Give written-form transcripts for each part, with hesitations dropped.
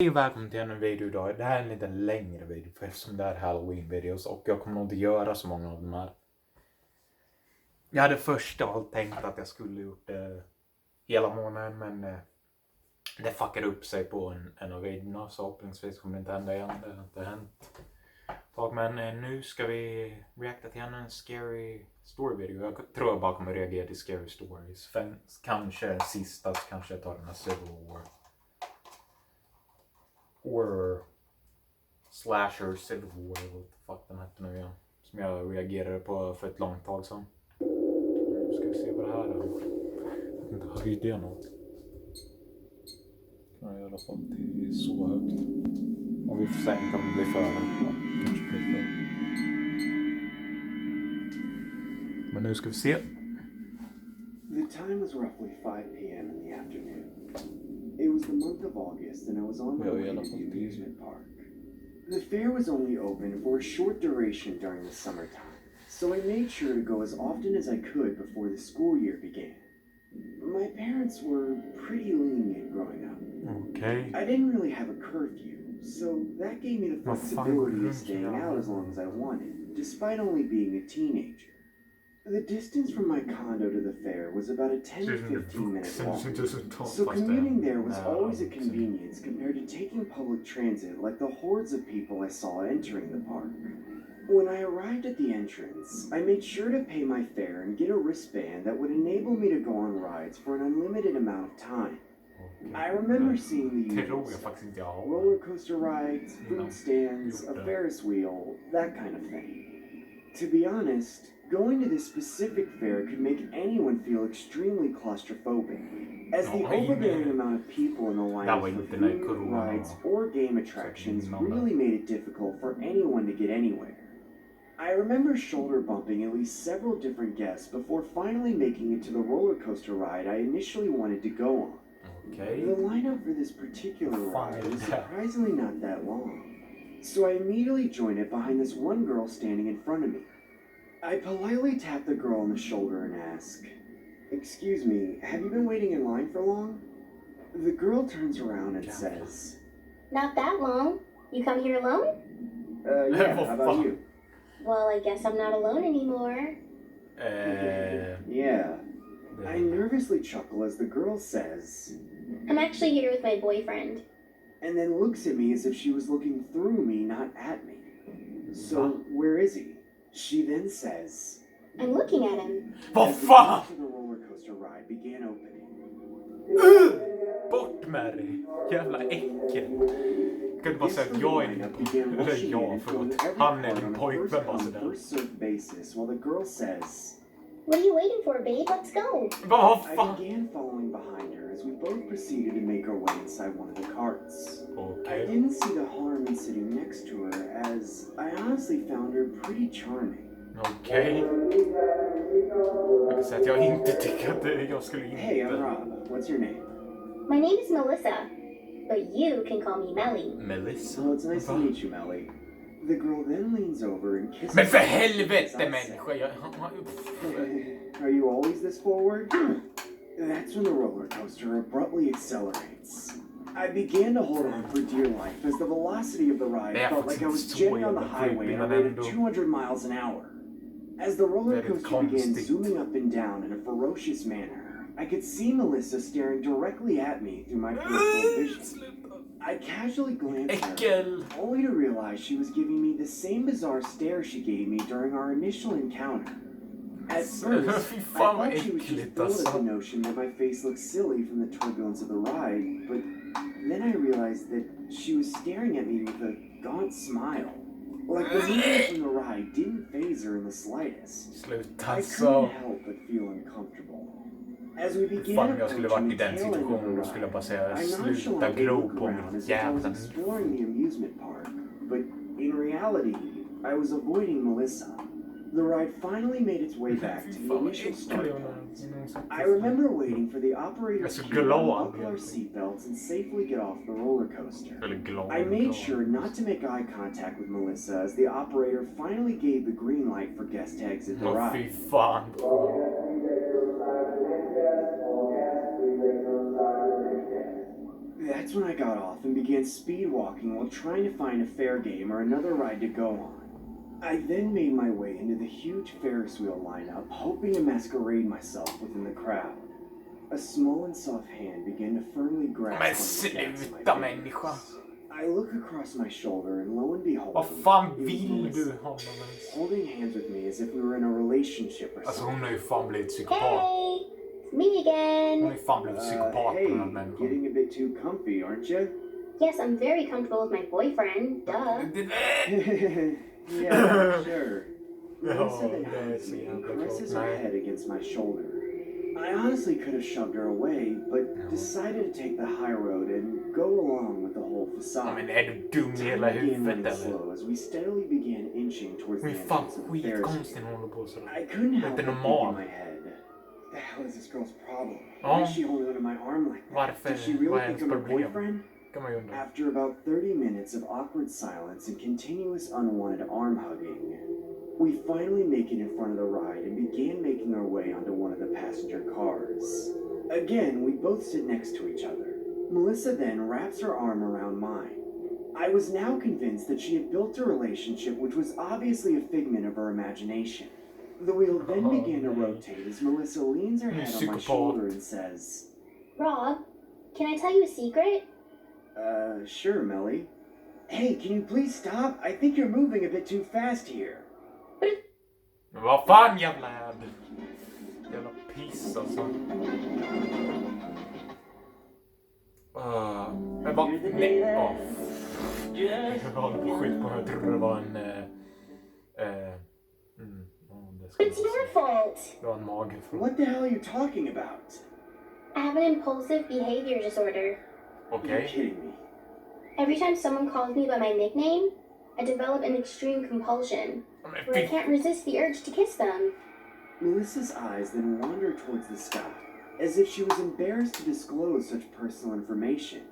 Hej och välkommen till en video idag. Det här är en lite längre video eftersom det är Halloween-videos och jag kommer nog inte göra så många av de här. Jag hade först av allt tänkt att jag skulle gjort det hela månaden, men det fuckade upp sig på en av videorna, så hoppningsvis kommer det inte hända igen. Det har inte hänt. Men nu ska vi reacta till en scary story video. Jag tror jag bara kommer reagera till scary stories. Kanske sista, kanske jag tar den här Civil War. Horror slasher Civil War, what the fuck den hette nu igen, som jag reagerade på för ett långt tag sedan. Nu ska vi se vad det här är. Jag vet inte, höjde jag något? Ja, i alla fall till så högt. Om vi får sänka om det blir för högt. Ja, kanske blir för. Men nu ska vi se. The time was roughly 5 p.m. in the afternoon. It was the month of August and I was on my way to the amusement park. The fair was only open for a short duration during the summertime, so I made sure to go as often as I could before the school year began. My parents were pretty lenient growing up. Okay. I didn't really have a curfew, so that gave me the flexibility of staying out as long as I wanted, despite only being a teenager. The distance from my condo to the fair was about a 10 to 15 minute walk, so commuting there was always a convenience compared to taking public transit like the hordes of people I saw entering the park. When I arrived at the entrance, I made sure to pay my fare and get a wristband that would enable me to go on rides for an unlimited amount of time. I remember seeing the usual roller coaster rides, food stands, a Ferris wheel, that kind of thing. To be honest, going to this specific fair could make anyone feel extremely claustrophobic, as the overbearing amount of people in the line for food, rides, or game attractions really made it difficult for anyone to get anywhere. I remember shoulder bumping at least several different guests before finally making it to the roller coaster ride I initially wanted to go on. Okay. The lineup for this particular ride was surprisingly not that long, so I immediately joined it behind this one girl standing in front of me. I politely tap the girl on the shoulder and ask, "Excuse me, have you been waiting in line for long?" The girl turns around and says, "Not that long. You come here alone?" Yeah, how about you?" "Well, I guess I'm not alone anymore." Yeah. I nervously chuckle as the girl says, "I'm actually here with my boyfriend." And then looks at me as if she was looking through me, not at me. "So, where is he?" She then says, "I'm looking at him." As the door to the roller coaster ride began opening. Bort med dig! Jävla äckel! Jag kan inte bara säga att jag är din pojkvän. Eller jag, förlåt. Han är din pojkvän, bara sådär. While the girl says, "What are you waiting for, babe? Let's go." I began following behind her as we both proceeded to make our way inside one of the carts. Okay. I didn't see the harm in sitting next to her, as I honestly found her pretty charming. Okej. Jag kan säga att jag inte tycker att jag skulle inte... Hey, I'm Rob. What's your name? "My name is Melissa, but you can call me Melly." Melissa? Well, it's nice to meet you, Melly. The girl then leans over and kisses Men för me. helvete, människa! Are you always this forward? That's when the roller coaster abruptly accelerates. I began to hold on for dear life as the velocity of the ride felt like I was jetting on the highway at a rate of 200 miles an hour. As the roller coaster began zooming up and down in a ferocious manner, I could see Melissa staring directly at me through my peripheral vision. I casually glanced at her, only to realize she was giving me the same bizarre stare she gave me during our initial encounter. At first, I thought she was just bored at the notion that my face looked silly from the turbulence of the ride, but then I realized that she was staring at me with a gaunt smile. Like the movement from the ride didn't faze her in the slightest. I couldn't help but feel uncomfortable. As we began approaching the tail end of the ride, I nonchalantly looked around as if I was exploring the amusement park, but in reality, I was avoiding Melissa. The ride finally made its way back to the initial start point. I remember waiting for the operator to unbuckle our seatbelts and safely get off the roller coaster. I made sure not to make eye contact with Melissa as the operator finally gave the green light for guests to exit the ride. That That's when I got off and began speed walking while trying to find a fair game or another ride to go on. I then made my way into the huge Ferris wheel lineup, hoping to masquerade myself within the crowd. A small and soft hand began to firmly grasp Men on the backs of my sluta fingers. människa. I look across my shoulder and lo and behold, Vad fan it was vill Melissa, du honom ens? holding hands with me as if we were in a relationship or Alltså something. hon har ju fan blivit psykopat. Hey, it's me Hon har again. ju fan blivit psykopat Hey, den här människan. getting a bit too comfy, aren't you? Yes, I'm very comfortable with my boyfriend. Duh. Yeah, sure. Melissa Ja, then det är hugs så me and jävla caresses klart. her Nej. head against my shoulder. I honestly could have shoved her away, but decided to take the high road and go along with the whole Ja, facade. men är du dum i hela Time began huvudet running eller? slow as we steadily began inching towards Hon the är fan entrance of the Ferris skitkonstig wheel. när hon håller på sådär. I couldn't help Inte but think normal. in my head, the hell is this girl's problem? Ja. Why is she holding onto my arm like that? Varför? Did she Vad really är think hennes I'm a problem? boyfriend? Kan man ju undra. After about 30 minutes of awkward silence and continuous unwanted arm hugging, we finally make it in front of the ride and began making our way onto one of the passenger cars. Again, we both sit next to each other. Melissa then wraps her arm around mine. I was now convinced that she had built a relationship which was obviously a figment of her imagination. The wheel then Oh, began to man. rotate as Melissa leans her head on my Psykopat. shoulder and says, Rob, can I tell you a secret? Sure, Melly. Hey, can you please stop? I think you're moving a bit too fast here. Men vad fan jävla jävel. Jävla piss alltså. Men vad? Nej. Jag håller på skit på mig. Jag trodde det var en... det ska jag It's inte your säga. fault. Det var en magefråga. What the hell are you talking about? I have an impulsive behavior disorder. You're Okej. kidding me. Every time someone calls me by my nickname, I develop an extreme compulsion Men where I fy... can't resist the urge to kiss them. Melissa's eyes then wander towards the sky, as if she was embarrassed to disclose such personal information.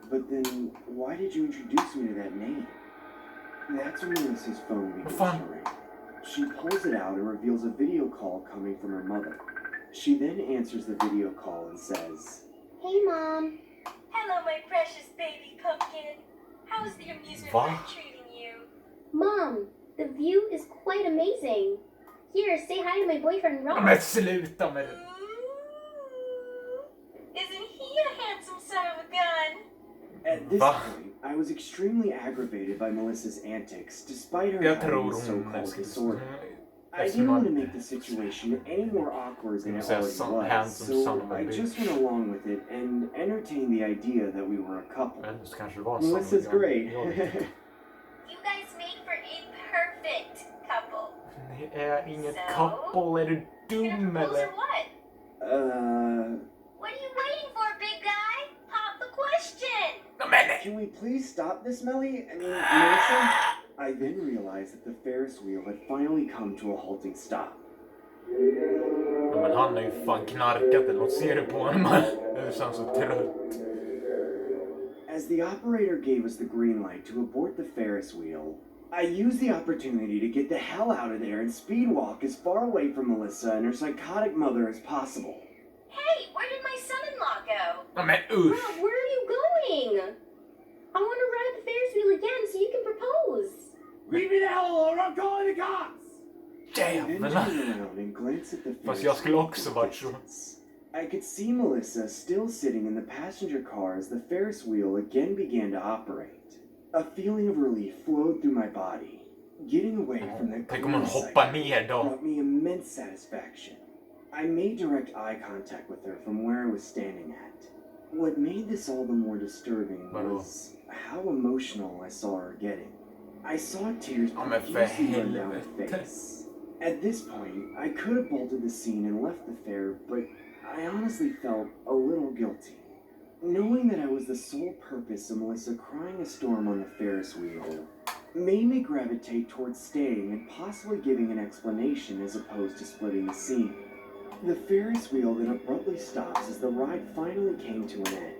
But then, why did you introduce me to that name? That's when Melissa's phone begins to Fan. ring. She pulls it out and reveals a video call coming from her mother. She then answers the video call and says, Hey, Mom. Hello, my precious baby pumpkin. How's the amusement What? park treating you? Mom, the view is quite amazing. Here, say hi to my boyfriend, Rob. Men sluta med det. Ooh, isn't he a handsome son of a gun? At this Va? point, I was extremely aggravated by Melissa's antics, despite her Jag having tror this hon so-called mest... disorder. I That's didn't want to not- make the situation any more awkward than it Ska jag already säga was, handsome son so of a I bitch. just went along with it and entertained the idea that we were a couple. Men så kanske det var en Melissa's sån. great. Jag vet inte. You guys make for a perfect couple. Det är inget So? couple. Är du You dum gonna propose eller? or what? What are you waiting for, big guy? Pop the question. Men... Can we please stop this, Melly? I mean, Melissa? I then realized that the Ferris wheel had finally come to a halting stop. Ja, men han är ju fan knarkat eller något. Ser du på honom? Det känns så trött. As the operator gave us the green light to abort the Ferris wheel, I used the opportunity to get the hell out of there and speed walk as far away from Melissa and her psychotic mother as possible. Hey, where did my son-in-law go? Ja, men Rob, usch! where are you going? I want to ride the Ferris wheel again so you can propose. Leave me the hell alone! I'm calling the cops! I then Jävlar! turned around and glanced at the Fast Ferris jag skulle wheel också at varit a så. distance. I could see Melissa still sitting in the passenger car as the Ferris wheel again began to operate. A feeling of relief flowed through my body. Getting away from that Tänk om hon gloomy hoppar sight ner då. brought me immense satisfaction. I made direct eye contact with her from where I was standing at. What made this all the more disturbing was how emotional I saw her getting. I saw tears Ja, men för profusely run down her helvete. face. At this point, I could have bolted the scene and left the fair, but I honestly felt a little guilty. Knowing that I was the sole purpose of Melissa crying a storm on the Ferris wheel made me gravitate towards staying and possibly giving an explanation as opposed to splitting the scene. The Ferris wheel then abruptly stops as the ride finally came to an end.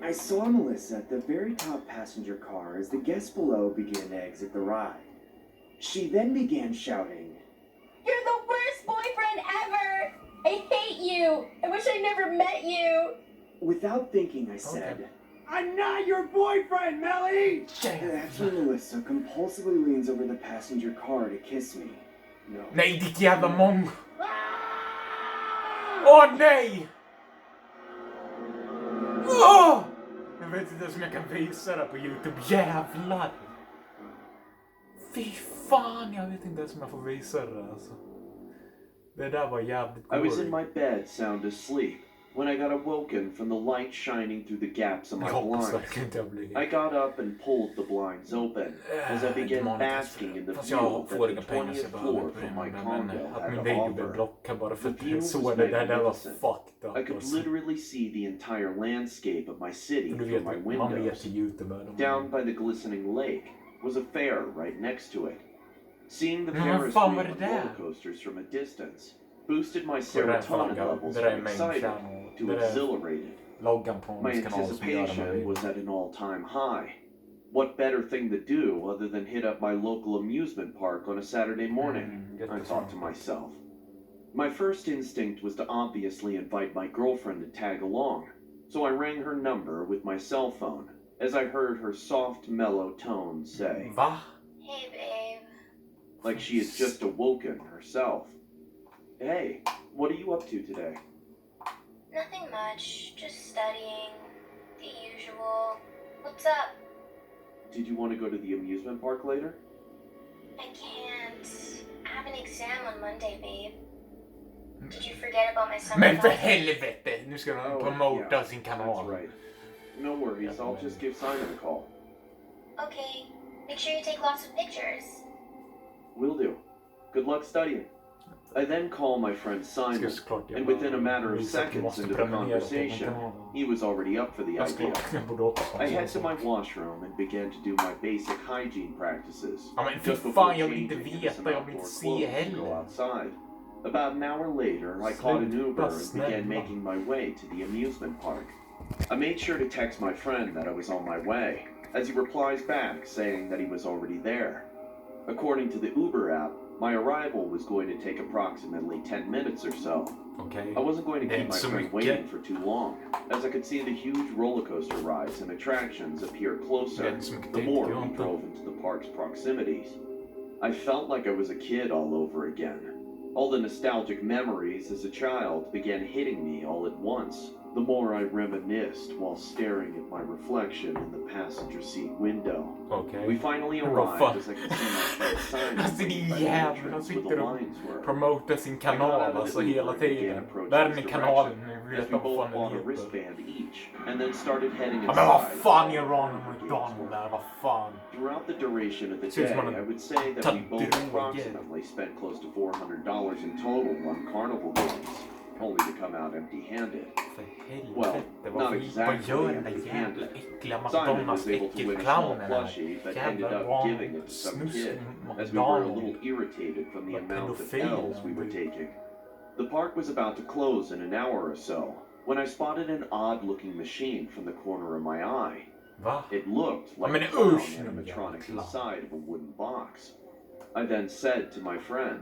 I saw Melissa at the very top passenger car as the guests below began to exit the ride. She then began shouting, You're the worst boyfriend ever! I hate you! I wish I never met you! Without thinking, I said, Okay. I'm not your boyfriend, Melly! Jävlar. That's when Melissa compulsively leans over the passenger car to kiss me. No. Nej, ditt jävla mongo. Åh nej! Åh! Jag vet inte ens om jag kan visa det på YouTube. Jävlar! Fy fan, jag vet inte ens om jag får visa det alltså. Det där var jävligt I was in gory. my bed, sound asleep, when I got awoken from the light shining through the gaps of my Jag hoppas blinds. verkligen inte jag blir... I got up and pulled the blinds open as I began basking in the Fast view jag that får the inga pengar så 20th jag behöver floor inte from bry my mig. condo Men att had min to video blev offer. blockad bara för att The view jag såg was det där var magnificent. fucked up. I could Alltså. literally see the entire landscape of my city Du through vet, my man vet windows. till YouTube. Down by the glistening lake was a fair right next to it. Seeing the Men vad Ferris fan wheel var and det där? roller coasters from a distance boosted my Och det där serotonin flaggan, levels det där är from main excited channel. to Det där är exhilarated. loggan på My hans kanal som gör de här anticipation videorna. was at an all-time high. What better thing to do other than hit up my local amusement park on a Saturday morning? I thought to myself. My first instinct was to obviously invite my girlfriend to tag along, so I rang her number with my cell phone as I heard her soft, mellow tone say, Va? Hey, babe. like she had just awoken herself. Hey, what are you up to today? Nothing much. Just studying. The usual. What's up? Did you want to go to the amusement park later? I can't. I have an exam on Monday, babe. Did you forget about my summer Men för class? helvete! Nu ska de promota sin That's kanal. right. No worries, I'll just give Simon a call. Okay. Make sure you take lots of pictures. Will do. Good luck studying. I then call my friend Ska Simon, såklart and within a matter of visa att du seconds måste into the prenumerera på conversation, kanalen. he was already up for the Jag idea. jag borde också I head to sponsra. my washroom and began to do my basic hygiene practices. Ja men fy Just before fan, jag vill inte changing into some veta, jag vill outdoor inte se clothes to go heller. outside. About an hour later, I caught an Uber and Sluta began snälla. making my way to the amusement park. I made sure to text my friend that I was on my way, as he replies back saying that he was already there. According to the Uber app, my arrival was going to take approximately 10 minutes or so. Okej. I wasn't going to keep my That's so friend mycket. waiting for too long, as I could see the huge roller coaster rides and attractions appear closer That's so mycket the tid, more jag we inte. drove into the park's proximities. I felt like I was a kid all over again. All the nostalgic memories as a child began hitting me all at once. The more I reminisced while staring at my reflection in the passenger seat window. Okej. We finally Men vad arrived fan? as I could see my friend Simon Alltså din waiting by the jävel, han entrance where the sitter och lines were. promotar sin kanal alltså hela tiden. Där är ni kanalen, ni As vet we vad both fan bought den a heter. wristband each, and then started heading Ja men vad inside. fan gör Ronald McDonald där, vad fan? Throughout the duration of the Ser ut day, som han I would say that we both tatuerad. approximately spent close to $400 in total on carnival games, only to come out empty-handed. För Well, helvete, not vad exactly gör den där empty-handed. jävla äckliga Simon McDonalds was able to win a small äckelclownen här? plushie, but ended Jävla up giving it to some snus kid, as we were a McDonald. little irritated from the Vad amount of pedofil L's we were han blir. taking. The park was about to close in an hour or so, when I spotted an odd-looking machine from the corner of my eye. Va? It looked I like mean, a clown usch, nu animatronic jävla clown. inside of a wooden box. I then said to my friend,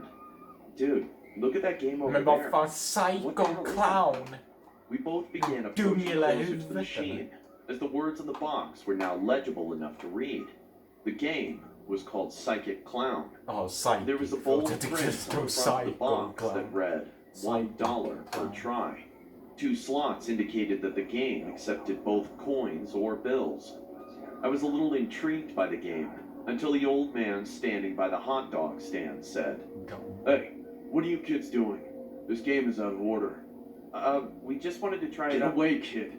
"Dude, look at that game over Men vad there." fan, Psycho Clown? We both began Dum approaching hela closer to the huvudet, machine, as the words on the box were now legible enough to read. The game was called Psychic Clown. Ja, Psycho. There was a Förlåt, bold jag tyckte print det stod on the front of the Psycho box that Clown. read $1 per Clown. try. 2 slots indicated that the game accepted both coins or bills. I was a little intrigued by the game, until the old man standing by the hot dog stand said, "Hey, what are you kids doing? This game is out of order." We just wanted to try it out. Get away, kid.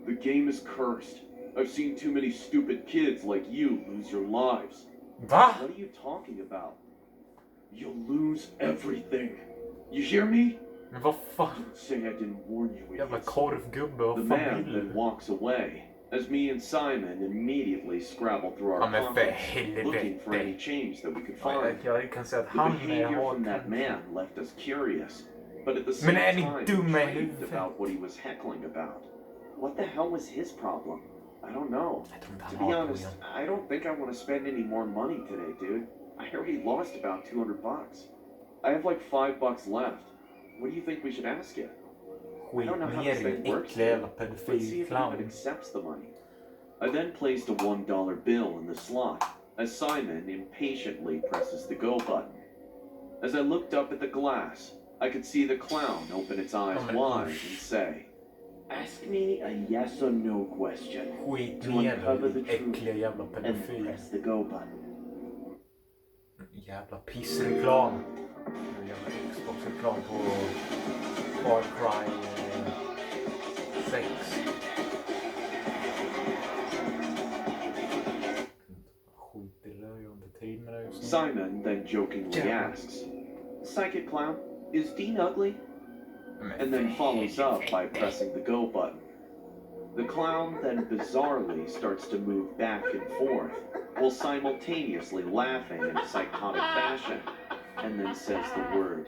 The game is cursed. I've seen too many stupid kids like you lose your lives. Va? What are you talking about? You'll lose everything. You hear me? Men vad fan? Say I didn't warn you, Jävla idiots. korvgubbe, vad The fan man vill then du? walks away, as me and Simon immediately scrabble through Ja our men för pockets, looking for any helvete. change that we could Ja, find. jag kan säga att The han är behavior from that hakan. man left us curious, but at the Men same är ni time dumma i intrigued huvudet? about what he was heckling about. What the hell was his problem? I don't know. Jag tror inte To han be har honest, problem. I don't think I want to spend any more money today, dude. I already lost about $200. I have like $5 left. What do you think we should ask it? I Skit don't know how ner this i din thing works. äckliga jävla Let's see pedofil if he even clown. accepts the money. I then placed a $1 bill in the slot as Simon impatiently presses the go button. As I looked up at the glass, I could see the clown open its eyes wide and say, Ask me a yes or no question. Skit To ner uncover the dig, truth äckliga jävla and then pedofil. press the go button. Jävla pissreklam. Jävla Xbox-reklam på Far Cry 6. Skit i det där, jag har inte tid med det just nu. Simon then jokingly asks, Psychic Clown, is Dean ugly? And then follows up by pressing the go button. The clown then bizarrely starts to move back and forth while simultaneously laughing in a psychotic fashion, and then says the word.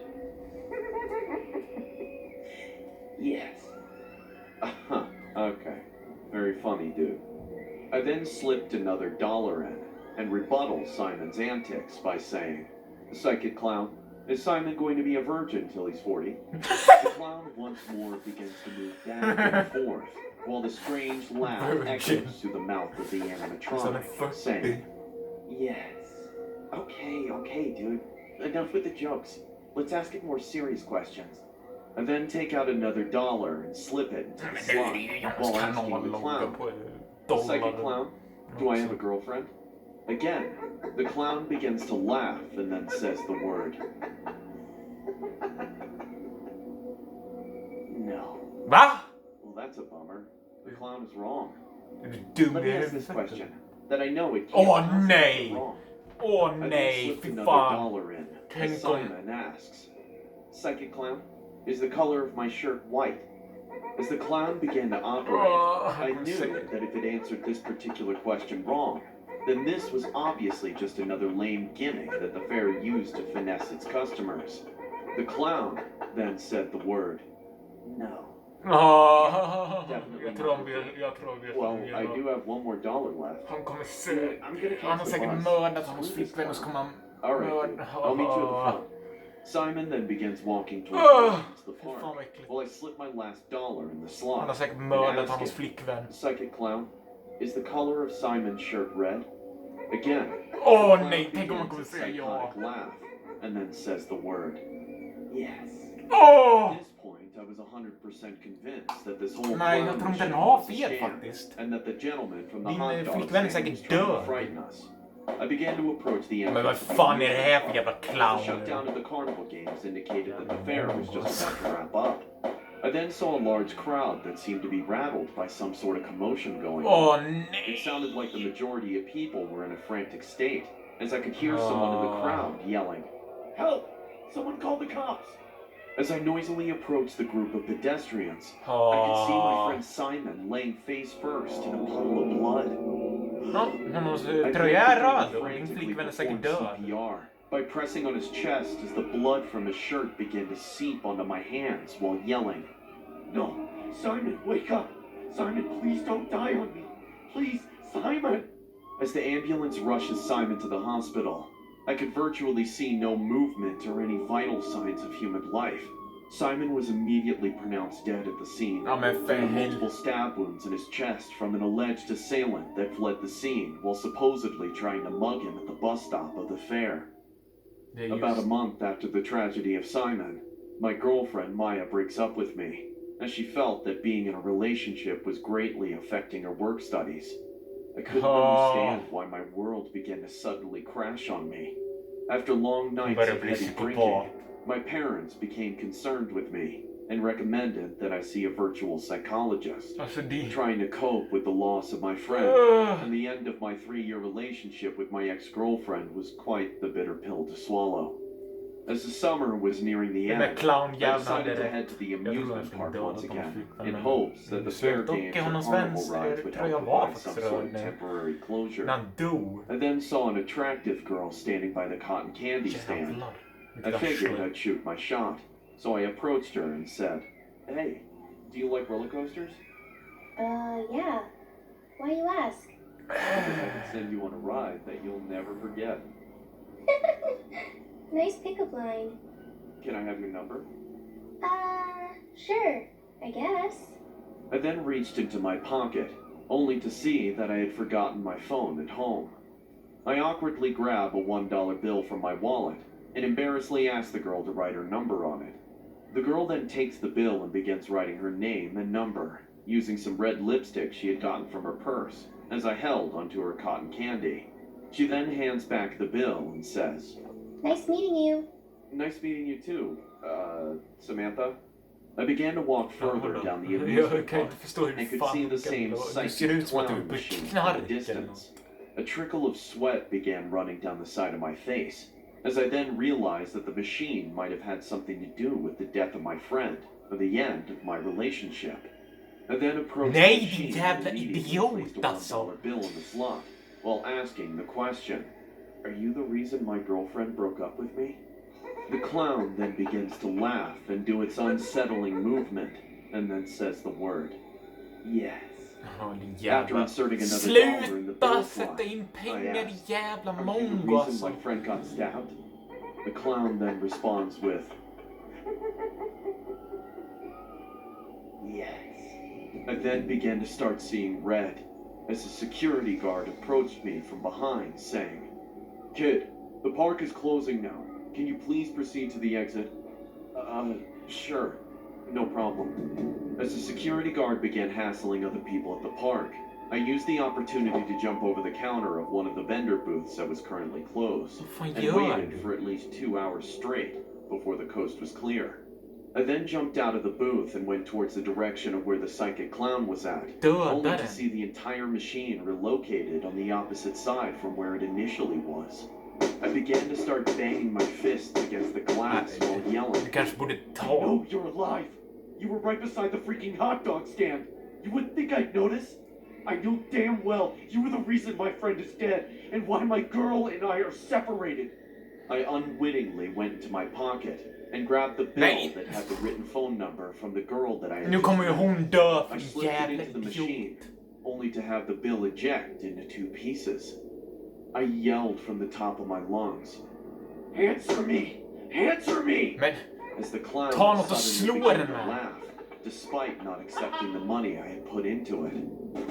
Yes. Okay. Very funny, dude. I then slipped another $1 in and rebuttal Simon's antics by saying, Psychic Clown, is Simon going to be a virgin till he's 40? The clown once more begins to move back and forth while the strange laugh echoes through the mouth of the animatronic, saying, Yes. Okay, dude. Enough with the jokes. Let's ask it more serious questions. I then take out another $1 and slip it into the slot while asking the clown, Psychic Clown, do I have a girlfriend? Again, the clown begins to laugh and then says the word. No. Va? Well, that's a bummer. The clown is wrong. Är du dum Let i me ask this huvudet? question that I know it can't Åh, possibly nej. be wrong. Åh I then nej, slipped fy another fan. $1 in Tänk as om- Simon asks, Psychic Clown, is the color of my shirt white? As the clown began to operate, I knew that if it answered this particular question wrong, then this was obviously just another lame gimmick that the fair used to finesse its customers. The clown then said the word. No. Åh, Definitely jag tror not han the vet, jag tror han vet Well, vad han I gör. do have one more $1 left. Han kommer se. I'm gonna Han har catch the säkert bus. mördat hans Screw this flickvän och så kommer han All right, dude. mörda. I'll meet you at the front. Simon then begins walking towards the Fy fan park vad äckligt. while I slip my last $1 in the Han slot. har säkert and mördat ask hans him, flickvän. Psychic Clown, is the color of Simon's shirt red? Again. Åh the clown nej, tänk om han begins kommer a säga ja. psychotic laugh and then says the word. Yes. Åh! At this point, I was 100% convinced that this whole Nej, jag clown tror inte den machine har was a fel scam, faktiskt. and that the gentleman from the Din, hot dog flickvän är stand säkert was trying to död. frighten us. I began to approach the Men vad entrance. of the fan är det här för jävla The clown? shutdown of the carnival games indicated that the fair was just about to wrap up. I then saw a large crowd that seemed to be rattled by some sort of commotion going on. Åh It nej! sounded like the majority of people were in a frantic state, as I could hear someone in the crowd yelling, Help! Someone call the cops! As I noisily approached the group of pedestrians, I could see my friend Simon laying face first in a puddle of blood. Ja, hennes I tröja är then röd began och din frantically flickvän är säkert perform död. CPR by pressing on his chest as the blood from his shirt began to seep onto my hands while yelling, No. Simon, wake up. Simon, please don't die on me. Please, Simon. As the ambulance rushes Simon to the hospital, I could virtually see no movement or any vital signs of human life. Simon was immediately pronounced dead at the scene. Ja men för There were helvete. multiple stab wounds in his chest from an alleged assailant that fled the scene while supposedly trying to mug him at the bus stop of the fair. Det är About a just... month after the tragedy of Simon, my girlfriend Maya breaks up with me, as she felt that being in a relationship was greatly affecting her work studies. I couldn't understand why my world began to suddenly crash on me. After long nights börjar of bli heavy psykopat. drinking, my parents became concerned with me and recommended that I see a virtual psychologist, Alltså det... trying to cope with the loss of my friend. Ugh. And the end of my 3-year relationship with my ex-girlfriend was quite the bitter pill to swallow. As the summer was nearing the Den där end, I clownjäveln decided hade to rätt. head to the Jag trodde han amusement skulle park döda once hans again, flickvän. in men- hopes that the fair Dock games är or hans carnival väns rides would tröja help var provide some faktiskt sort röd of när temporary closure. han dog. I then saw an attractive girl standing by the cotton candy stand. Jävlar. I Vilket figured arsle. I'd shoot my shot, so I approached her and said, Hey, do you like roller coasters? Yeah. Why you ask? Because I can send you on a ride that you'll never forget. Nice pickup line. Can I have your number? Sure. I guess. I then reached into my pocket only to see that I had forgotten my phone at home. I awkwardly grab a $1 bill from my wallet and embarrassingly ask the girl to write her number on it. The girl then takes the bill and begins writing her name and number, using some red lipstick she had gotten from her purse, as I held onto her cotton candy. She then hands back the bill and says, Nice meeting you. Nice meeting you too, Samantha. I began to walk further down the Jag amusement kan park inte förstå hur and could fan see the det kan same vara. Det ser psychic ut som att du är clown på machine in knark the eller distance. A trickle of sweat began running down the side of my face, as I then realized that the machine might have had something to do with the death of my friend, or the end of my relationship. I then approached Nej, the machine din jävla and immediately idiot, placed a alltså. $1 bill in the slot, while asking the question, are you the reason my girlfriend broke up with me? The clown then begins to laugh and do its unsettling movement, and then says the word, yes. Ja, din After jävla... inserting another dollar in the bill Sluta slot, sätta in I pengar, din asked, jävla are you mongo the alltså. reason my friend got stabbed? The clown then responds with, yes. I then began to start seeing red as a security guard approached me from behind saying, Kid, the park is closing now. Can you please proceed to the exit? Sure. No problem. As the security guard began hassling other people at the park, I used the opportunity to jump over the counter of one of the vendor booths that was currently closed, Vad fan and gör waited du? for at least 2 hours straight before the coast was clear. I then jumped out of the booth and went towards the direction of where the psychic clown was at, only Döda to den. see the entire machine relocated on the opposite side from where it initially was. I began to start banging my fists against the glass while yelling, Du kanske borde I ta... know you're alive! You were right beside the freaking hot dog stand! You wouldn't think I'd notice? I know damn well you were the reason my friend is dead, and why my girl and I are separated! I unwittingly went into my pocket and grabbed the bill Nej. that had the written phone number from the girl that I had Nu just kommer ju met. hon dö för I din slipped it jävla into the idiot. machine, only to have the bill eject into 2 pieces. I yelled from the top of my lungs, Answer me! Answer me! Men As the clown Ta något och suddenly slå began den to med. laugh, despite not accepting the money I had put into it.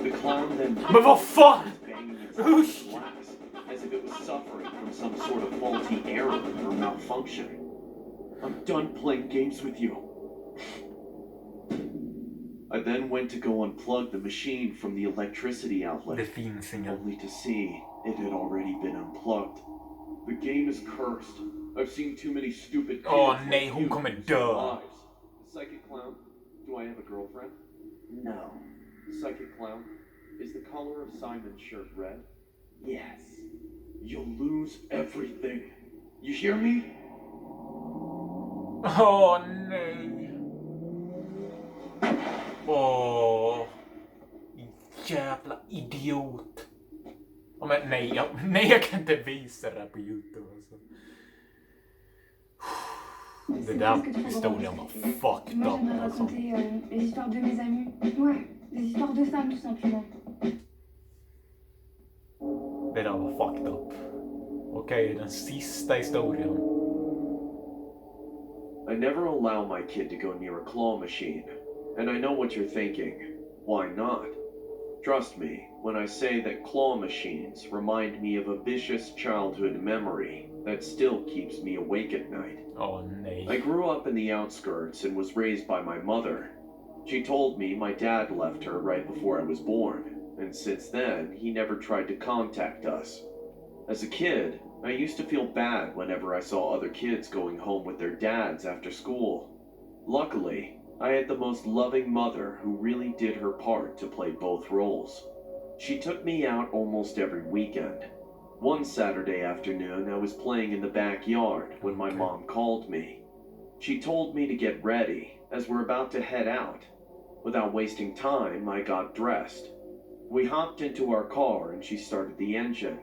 The clown then Men vad fan! banging inside Usch! the glass, as if it was suffering from some sort of faulty error or malfunction. I'm done playing games with you. I then went to go unplug the machine from the electricity outlet, Det finns ingen... only to see it had already been unplugged. The game is cursed. I've seen too many stupid kids Åh, like nej, hon you kommer lose their dö. lives. Psychic clown, do I have a girlfriend? No. Psychic clown, is the color of Simon's shirt red? Yes. You'll lose everything. You hear me? Åh, nej. Åh. Jävla idiot. Ja, men nej, jag kan inte visa det här på YouTube alltså. Det där historien var fucked Moi, up j'aimerais alltså. raconter les histoires de mes amis. Ouais, des histoires de femmes tout simplement. Det där var fucked up. Okej, den sista historien. I never allow my kid to go near a claw machine, and I know what you're thinking. Why not? Trust me when I say that claw machines remind me of a vicious childhood memory that still keeps me awake at night. Åh, nej. I grew up in the outskirts and was raised by my mother. She told me my dad left her right before I was born, and since then, he never tried to contact us. As a kid, I used to feel bad whenever I saw other kids going home with their dads after school. Luckily, I had the most loving mother who really did her part to play both roles. She took me out almost every weekend. One Saturday afternoon, I was playing in the backyard when my mom called me. She told me to get ready, as we're about to head out. Without wasting time, I got dressed. We hopped into our car and she started the engine.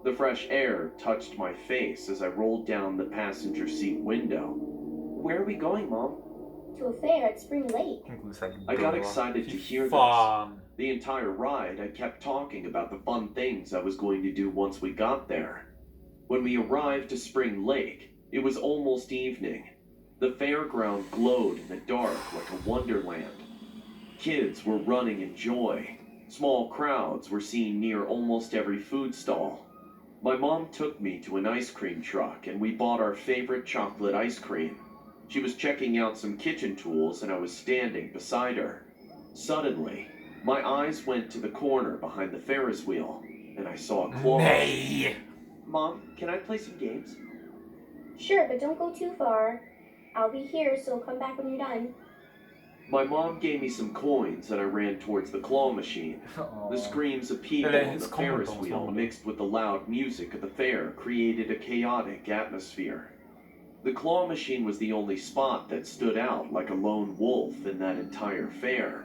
The fresh air touched my face as I rolled down the passenger seat window. Where are we going, Mom? To a fair at Spring Lake. Hon kommer säkert I got dö. excited to Fy hear this. fan. The entire ride, I kept talking about the fun things I was going to do once we got there. When we arrived to Spring Lake, it was almost evening. The fairground glowed in the dark like a wonderland. Kids were running in joy. Small crowds were seen near almost every food stall. My mom took me to an ice cream truck and we bought our favorite chocolate ice cream. She was checking out some kitchen tools and I was standing beside her. Suddenly, my eyes went to the corner behind the Ferris wheel and I saw a claw. Nej! Mom, can I play some games? Sure, but don't go too far. I'll be here, so come back when you're done. My mom gave me some coins and I ran towards the claw machine. The screams of people on the Ferris wheel mixed with the loud music of the fair created a chaotic atmosphere. The claw machine was the only spot that stood out like a lone wolf in that entire fair.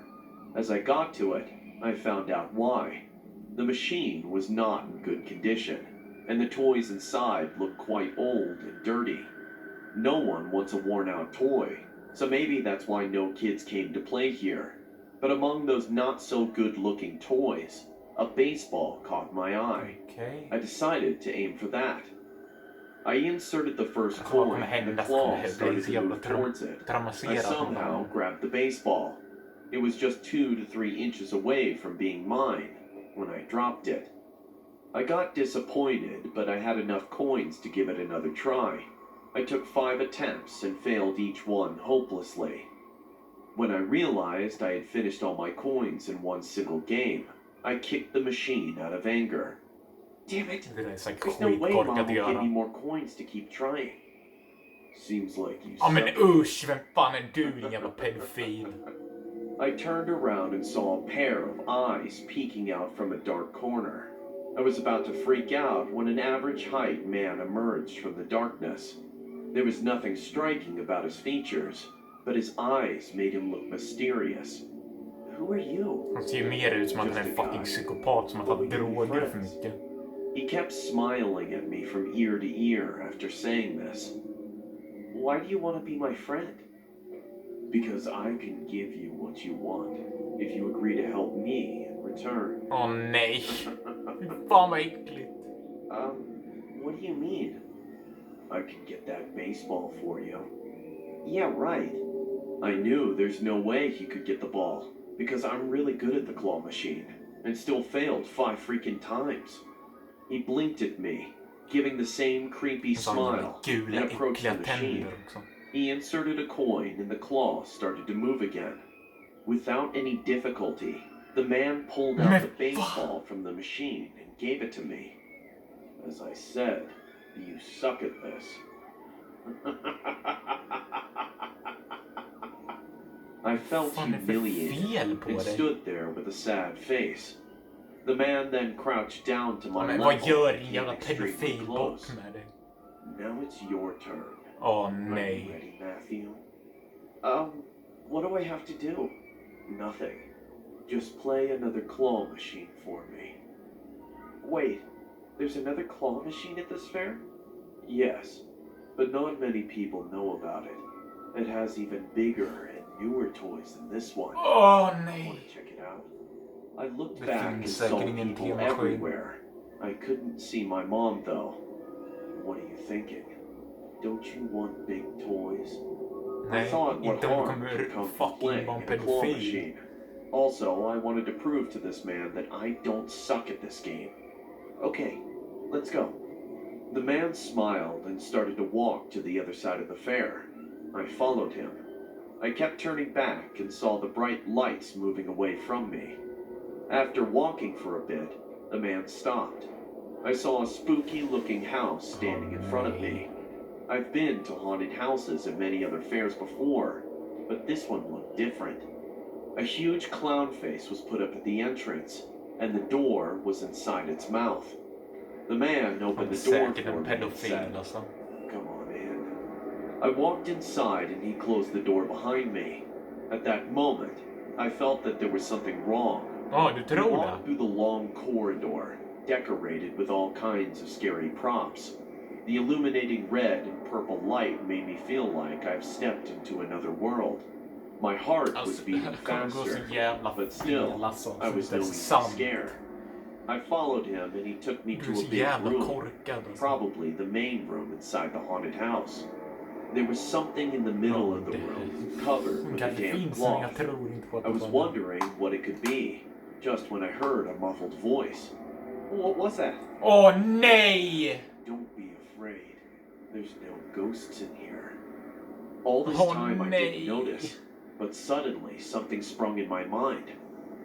As I got to it, I found out why. The machine was not in good condition, and the toys inside looked quite old and dirty. No one wants a worn-out toy, so maybe that's why no kids came to play here. But among those not-so-good-looking toys, a baseball caught my eye. Okej. I decided to aim for that. I inserted the first Vad coin kommer and the hända? claw Det started blir så to jävla move towards it. I traumatiserad. somehow grabbed the baseball. It was just 2 to 3 inches away from being mine when I dropped it. I got disappointed, but I had enough coins to give it another try. I took 5 attempts and failed each one hopelessly. When I realized I had finished all my coins in one single game, I kicked the machine out of anger. Damn it! Det är säkert There's no way Mom skitkorkat att will give me göra. more coins to keep trying. Seems like you Ja men suck. usch, vem fan är du din jävla pedofil? I turned around and saw a pair of eyes peeking out from a dark corner. I was about to freak out when an average height man emerged from the darkness. There was nothing striking about his features, but his eyes made him look mysterious. Who are you? Han ser ju mer ut som att han är en fucking psykopat som har tagit droger för mycket. He kept smiling at me from ear to ear after saying this. Why do you want to be my friend? Because I can give you what you want if you agree to help me in return. Åh nej. Fy fan vad äckligt. What do you mean? I could get that baseball for you. Yeah, right. I knew there's no way he could get the ball because I'm really good at the claw machine and still failed 5 freaking times. He blinked at me, giving the same creepy smile, and Gula approached the äckliga machine. tänder också. He inserted a coin and the claw started to move again. Without any difficulty, the man pulled out the baseball from the machine and gave it to me. As I said, you suck at this. I felt Vad fan är det för humiliated fel på and dig? stood there with a sad face. The man then crouched down to my Men level vad gör and din came jävla extremely pedofil close. bak med dig? Now it's your turn. Åh Are you nej. ready, Matthew? What do I have to do? Nothing. Just play another claw machine for me. Wait, there's another claw machine at this fair? Yes, but not many people know about it. It has even bigger and newer toys than this one. Åh Want nej. to check it out? I looked Det back and finns saw säkert ingen people TV-maskin. everywhere. I couldn't see my mom though. What are you thinking? Don't you want big toys? I Nej, thought what inte om du harm could kommer come from fucking playing vara en in a claw pedofil. machine. Also, I wanted to prove to this man that I don't suck at this game. Okay, let's go. The man smiled and started to walk to the other side of the fair. I followed him. I kept turning back and saw the bright lights moving away from me. After walking for a bit, the man stopped. I saw a spooky-looking house standing in front of me. I've been to haunted houses at many other fairs before, but this one looked different. A huge clown face was put up at the entrance, and the door was inside its mouth. The man Han opened är the door säkert for en me and pedofil said, alltså. "Come on in." I walked inside and he closed the door behind me. At that moment, I felt that there was something wrong. Ja, du We tror det? walked through the long corridor, decorated with all kinds of scary props. The illuminating red and purple light made me feel like I've stepped into another world. My heart was Alltså, beating det kommer gå faster, så jävla but still, fel alltså. I was Det är knowingly sant. scared. I followed him and he took me Du to är a så big jävla room, korkad alltså. probably the main room inside the haunted house. There was something in the middle of the room, covered with a Kanske damp finns men jag cloth. tror inte på att I det was var det. wondering what it could be. just when I heard a muffled voice. What was that? Åh nej! Don't be afraid. There's no ghosts in here. All this Oh, time I nay. didn't notice, but suddenly something sprung in my mind.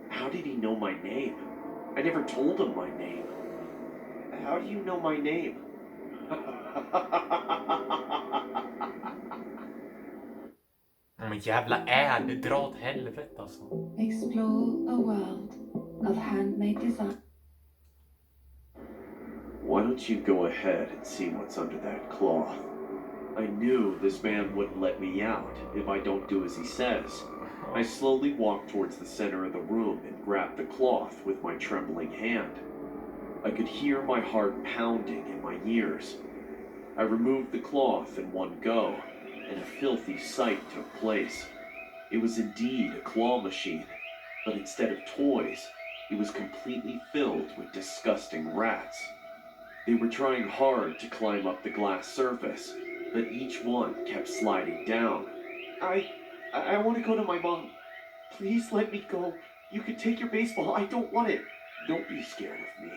How did he know my name? I never told him my name. How do you know my name? Men jävla dra åt helvete alltså. Explore a world of handmade design. Why don't you go ahead and see what's under that cloth? I knew this man wouldn't let me out if I don't do as he says. I slowly walked towards the center of the room and grabbed the cloth with my trembling hand. I could hear my heart pounding in my ears. I removed the cloth in one go, and a filthy sight took place. It was indeed a claw machine, but instead of toys, it was completely filled with disgusting rats. They were trying hard to climb up the glass surface, but each one kept sliding down. I want to go to my mom. Please let me go. You can take your baseball. I don't want it. Don't be scared of me.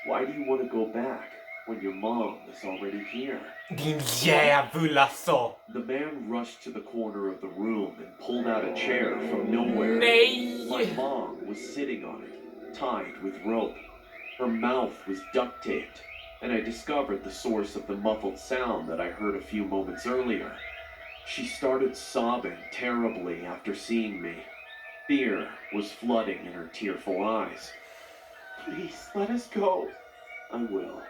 Why do you want to go back when your mom is already here? Din djävul alltså! The man rushed to the corner of the room and pulled out a chair from nowhere. Nej! My mom was sitting on it, tied with rope. Her mouth was duct taped, and I discovered the source of the muffled sound that I heard a few moments earlier. She started sobbing terribly after seeing me. Fear was flooding in her tearful eyes. Please, let us go. I will.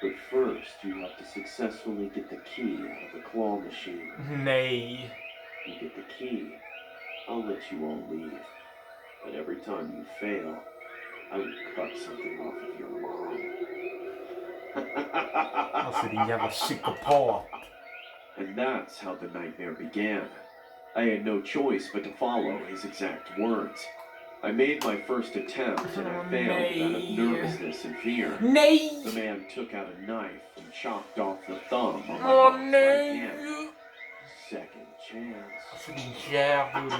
But first, you have to successfully get the key out of the claw machine. Nej! You get the key, I'll let you all leave. But every time you fail, I will cut something off of your mom. Alltså din jävla psykopat. And that's how the nightmare began. I had no choice but to follow his exact words. I made my first attempt and I failed out of nervousness and fear. Nej! The man took out a knife and chopped off the thumb on my Åh mom's right hand. nej! Second chance. Alltså din jävul.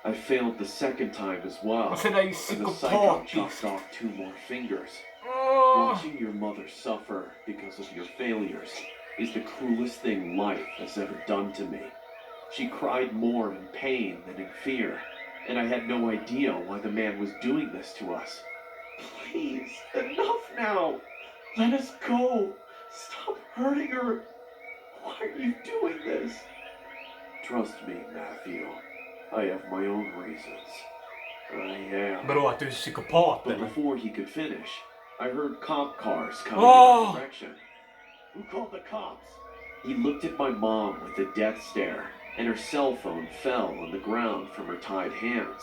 I failed the second time as well. Alltså det är ju And the psycho psykopatiskt. chopped off 2 more fingers. Åh! Watching your mother suffer because of your failures is the cruelest thing life has ever done to me. She cried more in pain than in fear, and I had no idea why the man was doing this to us. Please, enough now! Let us go! Stop hurting her! Why are you doing this? Trust me, Matthew. I have my own reasons. I am. Vadå att du är psykopat But eller? before he could finish, I heard cop cars coming Oh! in our direction. Who called the cops? He looked at my mom with a death stare, and her cell phone fell on the ground from her tied hands.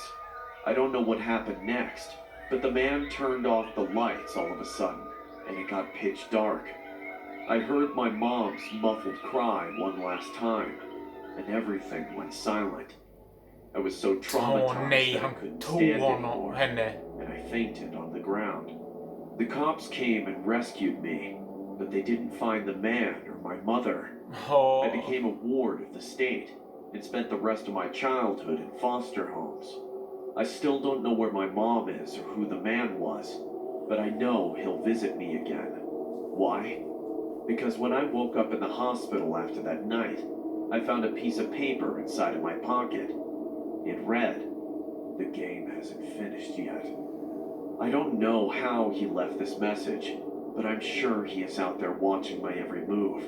I don't know what happened next, but the man turned off the lights all of a sudden, and it got pitch dark. I heard my mom's muffled cry one last time, and everything went silent. I was so Åh traumatized nej, that I han couldn't tog stand honom, anymore, henne. and I fainted on the ground. The cops came and rescued me, but they didn't find the man or my mother. I Åh. became a ward of the state and spent the rest of my childhood in foster homes. I still don't know where my mom is or who the man was, but I know he'll visit me again. Why? Because when I woke up in the hospital after that night, I found a piece of paper inside of my pocket. It read, "The game hasn't finished yet." I don't know how he left this message, but I'm sure he is out there watching my every move,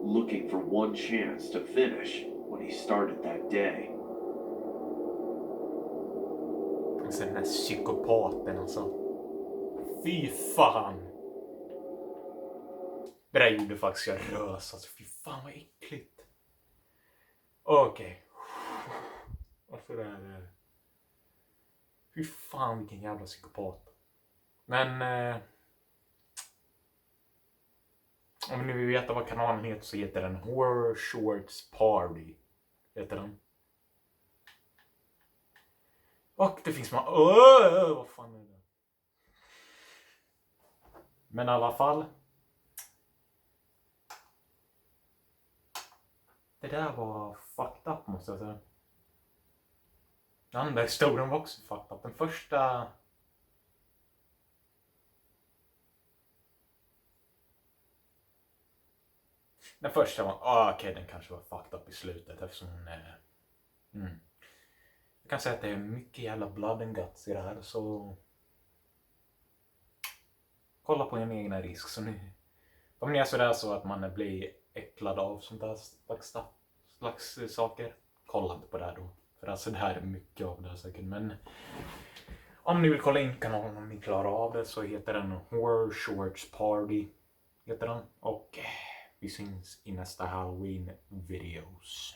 looking for one chance to finish what he started that day. Alltså den här psykopaten alltså. Fy fan. Det där gjorde faktiskt jag rös. Alltså fy fan vad äckligt. Okej. Alltså det här. Fy fan vilken jävla psykopat. Men. Om ni vill veta vad kanalen heter så heter den Horror Shorts Party. Heter den. Och det finns vad fan är det? Men i alla fall. Det där var fucked up måste jag säga. Den andra historien var också fucked up. Den första... Den första var... okej, den kanske var fucked up i slutet eftersom hon är... Jag kan säga att det är mycket jävla blood and guts i det här, så... Kolla på en egen risk. Så ni... Om ni är sådär så att man blir äcklad av sånt där slags saker, kolla inte på det här då. För alltså det här är mycket av det här säkert. Men om ni vill kolla in kanalen, om ni klarar av det, så heter den Horror Shorts Party. Heter den. Och vi syns i nästa Halloween videos.